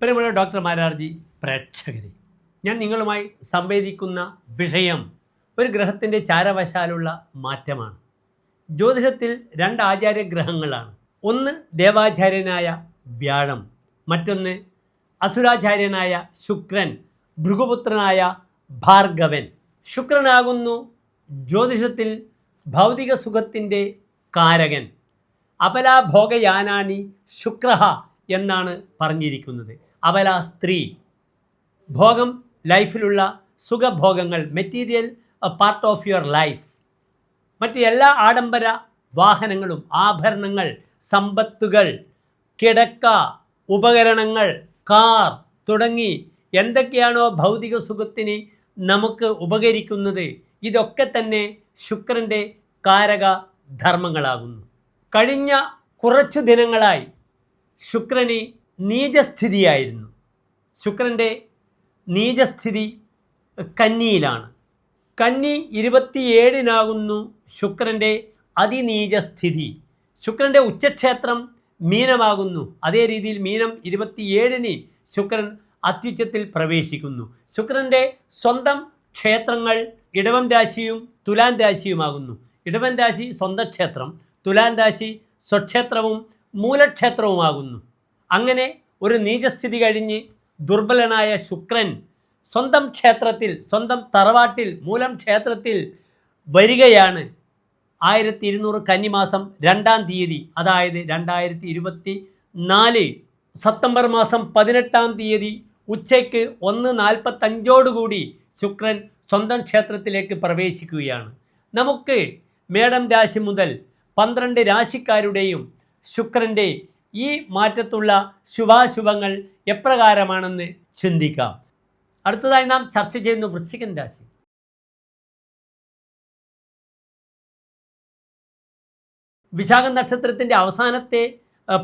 പ്രിയമുള്ള ഡോക്ടർ മാരാർജി പ്രേക്ഷകരെ, ഞാൻ നിങ്ങളുമായി സംവേദിക്കുന്ന വിഷയം ഒരു ഗ്രഹത്തിൻ്റെ ചാരവശാലുള്ള മാറ്റമാണ്. ജ്യോതിഷത്തിൽ രണ്ട് ആചാര്യഗ്രഹങ്ങളാണ്. ഒന്ന് ദേവാചാര്യനായ വ്യാഴം, മറ്റൊന്ന് അസുരാചാര്യനായ ശുക്രൻ, ഭൃഗുപുത്രനായ ഭാർഗവൻ. ശുക്രനാകുന്നു ജ്യോതിഷത്തിൽ ഭൗതിക സുഖത്തിൻ്റെ കാരകൻ. അപലാഭോഗയാനാനി ശുക്രഹ എന്നാണ് പറഞ്ഞിരിക്കുന്നത്. അപല സ്ത്രീ, ഭോഗം ലൈഫിലുള്ള സുഖഭോഗങ്ങൾ, material part of your life. മറ്റ് എല്ലാ ആഡംബര വാഹനങ്ങളും, ആഭരണങ്ങൾ, സമ്പത്തുകൾ, കിടക്ക, ഉപകരണങ്ങൾ, കാർ തുടങ്ങി എന്തൊക്കെയാണോ ഭൗതിക സുഖത്തിന് നമുക്ക് ഉപകരിക്കുന്നത്, ഇതൊക്കെ തന്നെ ശുക്രൻ്റെ കാരക ധർമ്മങ്ങളാകുന്നു. കഴിഞ്ഞ കുറച്ചു ദിനങ്ങളായി ശുക്രന് നീചസ്ഥിതിയായിരുന്നു. ശുക്രൻ്റെ നീചസ്ഥിതി കന്നിയിലാണ്. കന്നി 27-നാകുന്നു ശുക്രൻ്റെ അതിനീചസ്ഥിതി. ശുക്രൻ്റെ ഉച്ചക്ഷേത്രം മീനമാകുന്നു. അതേ രീതിയിൽ മീനം 27-ന് ശുക്രൻ അത്യുച്ചത്തിൽ പ്രവേശിക്കുന്നു. ശുക്രൻ്റെ സ്വന്തം ക്ഷേത്രങ്ങൾ ഇടവം രാശിയും തുലാൻ രാശിയുമാകുന്നു. ഇടവൻ രാശി സ്വന്തം ക്ഷേത്രം, തുലാൻ രാശി സ്വക്ഷേത്രവും മൂലക്ഷേത്രവുമാകുന്നു. അങ്ങനെ ഒരു നീചസ്ഥിതി കഴിഞ്ഞ് ദുർബലനായ ശുക്രൻ സ്വന്തം ക്ഷേത്രത്തിൽ, സ്വന്തം തറവാട്ടിൽ, മൂലം ക്ഷേത്രത്തിൽ വരികയാണ്. 1200 കന്നിമാസം 2-ാം തീയതി, അതായത് 2024 സെപ്റ്റംബർ മാസം 18-ാം തീയതി ഉച്ചയ്ക്ക് 1:45 ശുക്രൻ സ്വന്തം ക്ഷേത്രത്തിലേക്ക് പ്രവേശിക്കുകയാണ്. നമുക്ക് മേടം രാശി മുതൽ 12 രാശിക്കാരുടെയും ശുക്രൻ്റെ ഈ മാറ്റത്തുള്ള ശുഭാശുഭങ്ങൾ എപ്രകാരമാണെന്ന് ചിന്തിക്കാം. അടുത്തതായി നാം ചർച്ച ചെയ്യുന്ന വൃശ്ചികൻ രാശി. വിശാഖം നക്ഷത്രത്തിൻ്റെ അവസാനത്തെ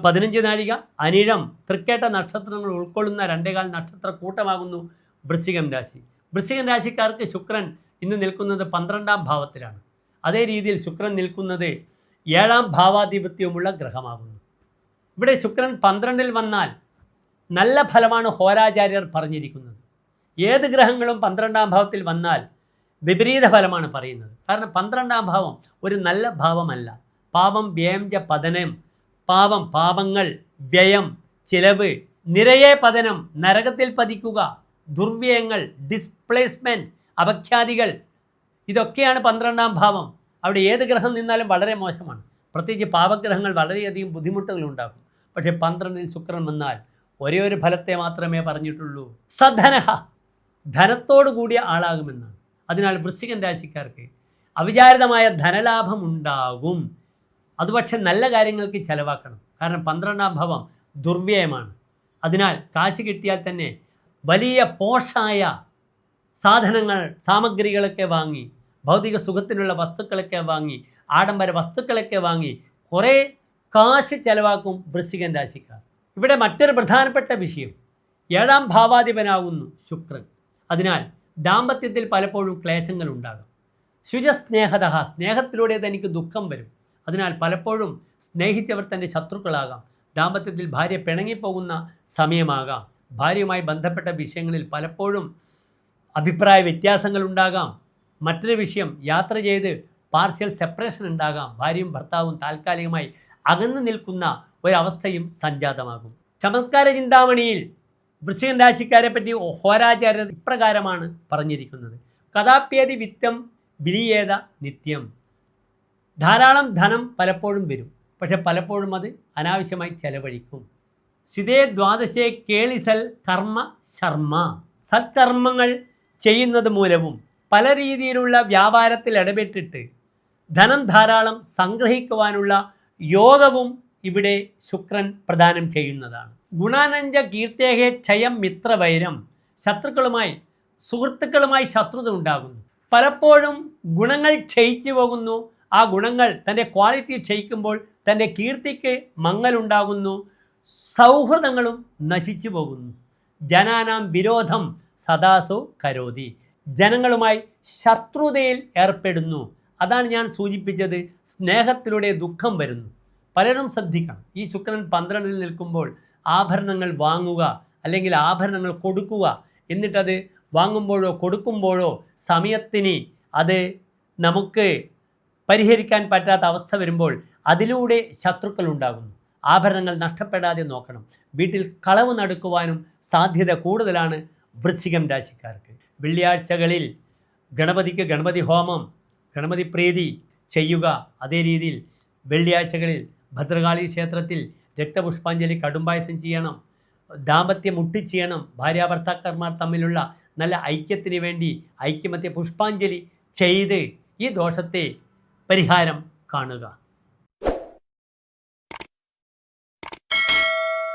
15 നാഴിക, അനിഴം, തൃക്കേട്ട നക്ഷത്രങ്ങൾ ഉൾക്കൊള്ളുന്ന 2.25 നക്ഷത്ര കൂട്ടമാകുന്നു വൃശ്ചികം രാശി. വൃശ്ചികൻ രാശിക്കാർക്ക് ശുക്രൻ ഇന്ന് നിൽക്കുന്നത് 12-ാം ഭാവത്തിലാണ്. അതേ രീതിയിൽ ശുക്രൻ നിൽക്കുന്നത് 7-ാം ഭാവാധിപത്യവുമുള്ള ഗ്രഹമാകുന്നു. ഇവിടെ ശുക്രൻ 12-ൽ വന്നാൽ നല്ല ഫലമാണ് ഹോരാചാര്യർ പറഞ്ഞിരിക്കുന്നത്. ഏത് ഗ്രഹങ്ങളും 12-ാം ഭാവത്തിൽ വന്നാൽ വിപരീത ഫലമാണ് പറയുന്നത്. കാരണം 12-ാം ഭാവം ഒരു നല്ല ഭാവമല്ല. പാപം, വ്യയം, പതനം, പാപം, പാപങ്ങൾ, വ്യയം, ചിലവ്, നിരയെ പതനം, നരകത്തിൽ പതിക്കുക, ദുർവ്യയങ്ങൾ, ഡിസ്പ്ലേസ്മെൻറ്റ്, അപഖ്യാതികൾ, ഇതൊക്കെയാണ് 12-ാം ഭാവം. അവിടെ ഏത് ഗ്രഹം നിന്നാലും വളരെ മോശമാണ്. പ്രത്യേകിച്ച് പാപഗ്രഹങ്ങൾ വളരെയധികം ബുദ്ധിമുട്ടുകളുണ്ടാക്കും. പക്ഷേ 12-ൽ ശുക്രൻ വന്നാൽ ഒരേ ഒരു ഫലത്തെ മാത്രമേ പറഞ്ഞിട്ടുള്ളൂ, സധനഹ, ധനത്തോടു കൂടിയ ആളാകുമെന്നാണ്. അതിനാൽ വൃശ്ചികൻ രാശിക്കാർക്ക് അവിചാരിതമായ ധനലാഭം ഉണ്ടാകും. അത് പക്ഷേ നല്ല കാര്യങ്ങൾക്ക് ചിലവാക്കണം. കാരണം 12-ാം ഭാവം ദുർവ്യയമാണ്. അതിനാൽ കാശ് കിട്ടിയാൽ തന്നെ വലിയ പോഷായ സാധനങ്ങൾ, സാമഗ്രികളൊക്കെ വാങ്ങി, ഭൗതിക സുഖത്തിനുള്ള വസ്തുക്കളൊക്കെ വാങ്ങി, ആഡംബര വസ്തുക്കളൊക്കെ വാങ്ങി കുറേ കാശ് ചിലവാക്കും വൃശ്ചികൻ രാശിക്കാർ. ഇവിടെ മറ്റൊരു പ്രധാനപ്പെട്ട വിഷയം, 7-ാം ഭാവാധിപനാകുന്നു ശുക്രൻ. അതിനാൽ ദാമ്പത്യത്തിൽ പലപ്പോഴും ക്ലേശങ്ങൾ ഉണ്ടാകും. ശുചസ്നേഹത, സ്നേഹത്തിലൂടെ തനിക്ക് ദുഃഖം വരും. അതിനാൽ പലപ്പോഴും സ്നേഹിച്ചവർ തൻ്റെ ശത്രുക്കളാകാം. ദാമ്പത്യത്തിൽ ഭാര്യ പിണങ്ങിപ്പോകുന്ന സമയമാകാം. ഭാര്യയുമായി ബന്ധപ്പെട്ട വിഷയങ്ങളിൽ പലപ്പോഴും അഭിപ്രായ വ്യത്യാസങ്ങൾ ഉണ്ടാകാം. മറ്റൊരു വിഷയം, യാത്ര ചെയ്ത് പാർഷ്യൽ സെപ്പറേഷൻ ഉണ്ടാകാം. ഭാര്യയും ഭർത്താവും താൽക്കാലികമായി അകന്നു നിൽക്കുന്ന ഒരവസ്ഥയും സംജാതമാകും. ചമത്കാര ചിന്താമണിയിൽ വൃശ്ചികൻ രാശിക്കാരെ പറ്റി ഹോരാചാര്യർ ഇപ്രകാരമാണ് പറഞ്ഞിരിക്കുന്നത്: കഥാപ്യേതി വിത്തം വിലിയേത നിത്യം. ധാരാളം ധനം പലപ്പോഴും വരും, പക്ഷെ പലപ്പോഴും അത് അനാവശ്യമായി ചെലവഴിക്കും. സിതേ ദ്വാദശേ കേളിസൽ കർമ്മ ശർമ്മ. സത്കർമ്മങ്ങൾ ചെയ്യുന്നത് മൂലവും പല രീതിയിലുള്ള വ്യാപാരത്തിൽ ഇടപെട്ടിട്ട് ധനം ധാരാളം സംഗ്രഹിക്കുവാനുള്ള യോഗവും ഇവിടെ ശുക്രൻ പ്രദാനം ചെയ്യുന്നതാണ്. ഗുണാനഞ്ച കീർത്തേഹേ ക്ഷയം മിത്രവൈരം. ശത്രുക്കളുമായി, സുഹൃത്തുക്കളുമായി ശത്രുത ഉണ്ടാകുന്നു. പലപ്പോഴും ഗുണങ്ങൾ ക്ഷയിച്ചു പോകുന്നു. ആ ഗുണങ്ങൾ തൻ്റെ ക്വാളിറ്റി ക്ഷയിക്കുമ്പോൾ തൻ്റെ കീർത്തിക്ക് മങ്ങലുണ്ടാകുന്നു. സൗഹൃദങ്ങളും നശിച്ചു പോകുന്നു. ജനാനാം വിരോധം സദാസോ കരോതി. ജനങ്ങളുമായി ശത്രുതയിൽ ഏർപ്പെടുന്നു. അതാണ് ഞാൻ സൂചിപ്പിച്ചത്, സ്നേഹത്തിലൂടെ ദുഃഖം വരുന്നു. പലരും ശ്രദ്ധിക്കണം, ഈ ശുക്രൻ 12-ൽ നിൽക്കുമ്പോൾ ആഭരണങ്ങൾ വാങ്ങുക, അല്ലെങ്കിൽ ആഭരണങ്ങൾ കൊടുക്കുക, എന്നിട്ടത് വാങ്ങുമ്പോഴോ കൊടുക്കുമ്പോഴോ സമയത്തിന് അത് നമുക്ക് പരിഹരിക്കാൻ പറ്റാത്ത അവസ്ഥ വരുമ്പോൾ അതിലൂടെ ശത്രുക്കൾ ഉണ്ടാകുന്നു. ആഭരണങ്ങൾ നഷ്ടപ്പെടാതെ നോക്കണം. വീട്ടിൽ കളവ് നടക്കുവാനും സാധ്യത കൂടുതലാണ് വൃശ്ചികം രാശിക്കാർക്ക്. വെള്ളിയാഴ്ചകളിൽ ഗണപതിക്ക് ഗണപതി ഹോമം, ഗണപതി പ്രീതി ചെയ്യുക. അതേ രീതിയിൽ വെള്ളിയാഴ്ചകളിൽ ഭദ്രകാളി ക്ഷേത്രത്തിൽ രക്തപുഷ്പാഞ്ജലി കടുംബായസം ചെയ്യണം. ദാമ്പത്യം ചെയ്യണം. ഭാര്യാഭർത്താക്കന്മാർ തമ്മിലുള്ള നല്ല ഐക്യത്തിന് വേണ്ടി ഐക്യമത്യ പുഷ്പാഞ്ജലി ചെയ്ത് ഈ ദോഷത്തെ പരിഹാരം കാണുക.